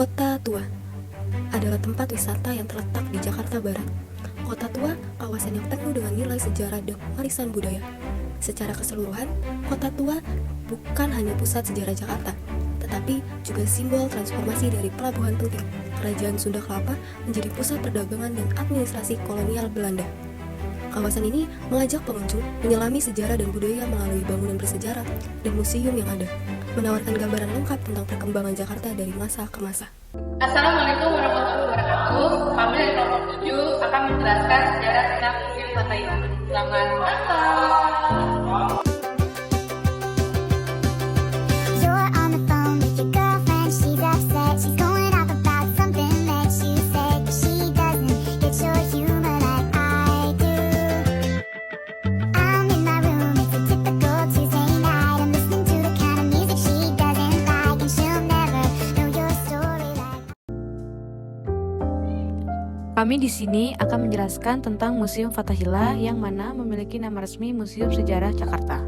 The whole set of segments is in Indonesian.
Kota Tua adalah tempat wisata yang terletak di Jakarta Barat. Kota Tua, kawasan yang penuh dengan nilai sejarah dan warisan budaya. Secara keseluruhan, Kota Tua bukan hanya pusat sejarah Jakarta, tetapi juga simbol transformasi dari pelabuhan penting Kerajaan Sunda Kelapa menjadi pusat perdagangan dan administrasi kolonial Belanda. Kawasan ini mengajak pengunjung menyelami sejarah dan budaya melalui bangunan bersejarah dan museum yang ada, menawarkan gambaran lengkap tentang perkembangan Jakarta dari masa ke masa. Assalamualaikum warahmatullahi wabarakatuh. Kami dari kelompok 7 akan menjelaskan sejarah tentang Museum Fatahillah. Selamat datang. Kami di sini akan menjelaskan tentang Museum Fatahillah yang mana memiliki nama resmi Museum Sejarah Jakarta.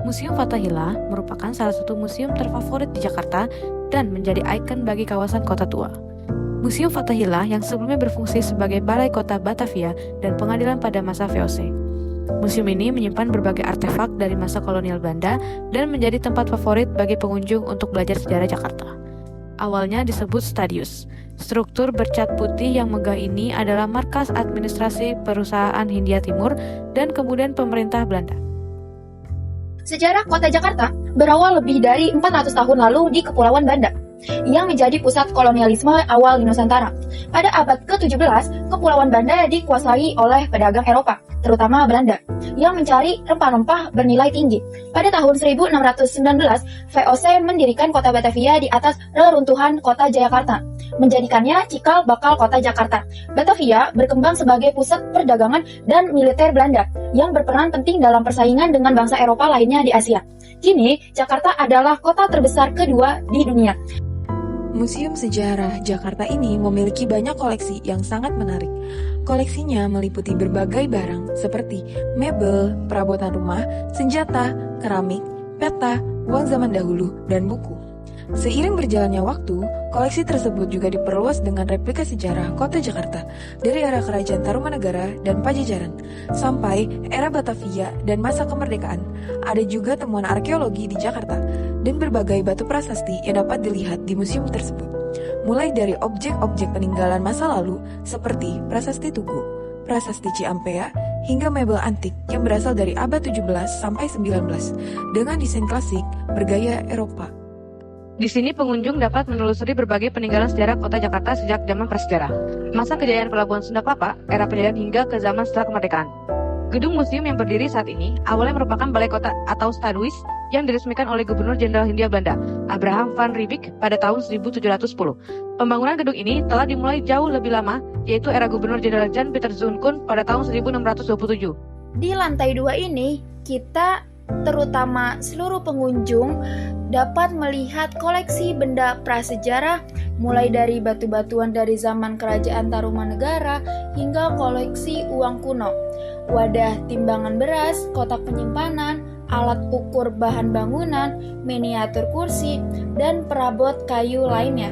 Museum Fatahillah merupakan salah satu museum terfavorit di Jakarta dan menjadi ikon bagi kawasan Kota Tua. Museum Fatahillah yang sebelumnya berfungsi sebagai Balai Kota Batavia dan pengadilan pada masa VOC. Museum ini menyimpan berbagai artefak dari masa kolonial Belanda dan menjadi tempat favorit bagi pengunjung untuk belajar sejarah Jakarta. Awalnya disebut Stadius. Struktur bercat putih yang megah ini adalah markas administrasi perusahaan Hindia Timur dan kemudian pemerintah Belanda. Sejarah kota Jakarta berawal lebih dari 400 tahun lalu di Kepulauan Banda yang menjadi pusat kolonialisme awal di Nusantara. Pada abad ke-17, Kepulauan Banda dikuasai oleh pedagang Eropa, terutama Belanda, yang mencari rempah-rempah bernilai tinggi. Pada tahun 1619, VOC mendirikan kota Batavia di atas reruntuhan kota Jayakarta, menjadikannya cikal bakal kota Jakarta. Batavia berkembang sebagai pusat perdagangan dan militer Belanda yang berperan penting dalam persaingan dengan bangsa Eropa lainnya di Asia. Kini, Jakarta adalah kota terbesar kedua di dunia. Museum Sejarah Jakarta ini memiliki banyak koleksi yang sangat menarik. Koleksinya meliputi berbagai barang seperti mebel, perabotan rumah, senjata, keramik, peta, uang zaman dahulu, dan buku. Seiring berjalannya waktu, koleksi tersebut juga diperluas dengan replika sejarah kota Jakarta dari era Kerajaan Tarumanegara dan Pajajaran sampai era Batavia dan masa kemerdekaan. Ada juga temuan arkeologi di Jakarta dan berbagai batu prasasti yang dapat dilihat di museum tersebut. Mulai dari objek-objek peninggalan masa lalu seperti prasasti Tugu, prasasti Ciampea, hingga mebel antik yang berasal dari abad 17 sampai 19 dengan desain klasik bergaya Eropa. Di sini pengunjung dapat menelusuri berbagai peninggalan sejarah kota Jakarta sejak zaman prasejarah, masa kejayaan pelabuhan Sunda Kelapa, era penjajahan hingga ke zaman setelah kemerdekaan. Gedung museum yang berdiri saat ini awalnya merupakan balai kota atau Stadhuis yang diresmikan oleh Gubernur Jenderal Hindia Belanda, Abraham van Riebeeck pada tahun 1710. Pembangunan gedung ini telah dimulai jauh lebih lama, yaitu era Gubernur Jenderal Jan Pieter Zoon pada tahun 1627. Di lantai 2 ini, kita terutama seluruh pengunjung dapat melihat koleksi benda prasejarah mulai dari batu-batuan dari zaman Kerajaan Tarumanegara hingga koleksi uang kuno, wadah timbangan beras, kotak penyimpanan, alat ukur bahan bangunan, miniatur kursi, dan perabot kayu lainnya.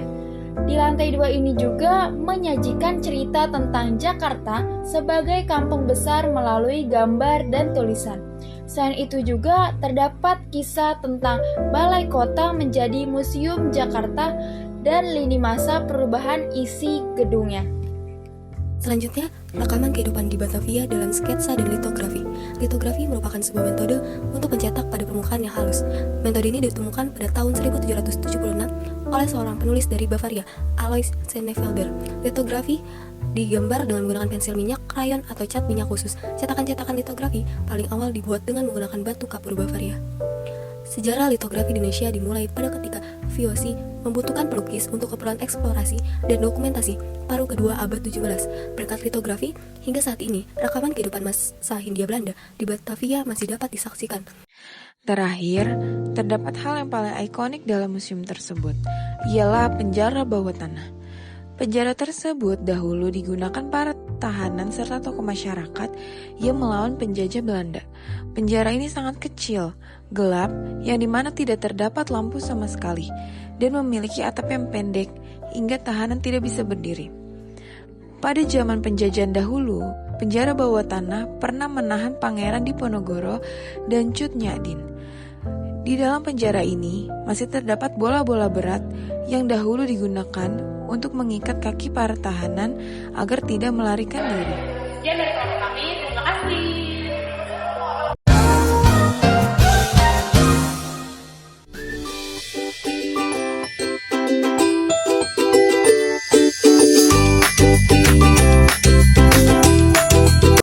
Di lantai 2 ini juga menyajikan cerita tentang Jakarta sebagai kampung besar melalui gambar dan tulisan. Selain itu juga terdapat kisah tentang Balai Kota menjadi Museum Jakarta dan lini masa perubahan isi gedungnya. Selanjutnya, rekaman kehidupan di Batavia dalam sketsa dan litografi. Litografi merupakan sebuah metode untuk mencetak pada permukaan yang halus. Metode ini ditemukan pada tahun 1776 oleh seorang penulis dari Bavaria, Alois Senefelder. Litografi digambar dengan menggunakan pensil minyak, krayon, atau cat minyak khusus. Cetakan-cetakan litografi paling awal dibuat dengan menggunakan batu kapur Bavaria. Sejarah litografi di Indonesia dimulai pada ketika VOC membutuhkan pelukis untuk keperluan eksplorasi dan dokumentasi paruh kedua abad 17. Berkat litografi, hingga saat ini, rekaman kehidupan masa Hindia Belanda di Batavia masih dapat disaksikan. Terakhir, terdapat hal yang paling ikonik dalam museum tersebut, ialah penjara bawah tanah. Penjara tersebut dahulu digunakan para tahanan serta tokoh masyarakat yang melawan penjajah Belanda. Penjara ini sangat kecil, gelap, yang dimana tidak terdapat lampu sama sekali, dan memiliki atap yang pendek hingga tahanan tidak bisa berdiri. Pada zaman penjajahan dahulu, penjara bawah tanah pernah menahan Pangeran Diponegoro dan Cut Nyak Dien. Di dalam penjara ini masih terdapat bola-bola berat yang dahulu digunakan untuk mengikat kaki para tahanan agar tidak melarikan diri. Sekian dari kelompok kami, terima kasih.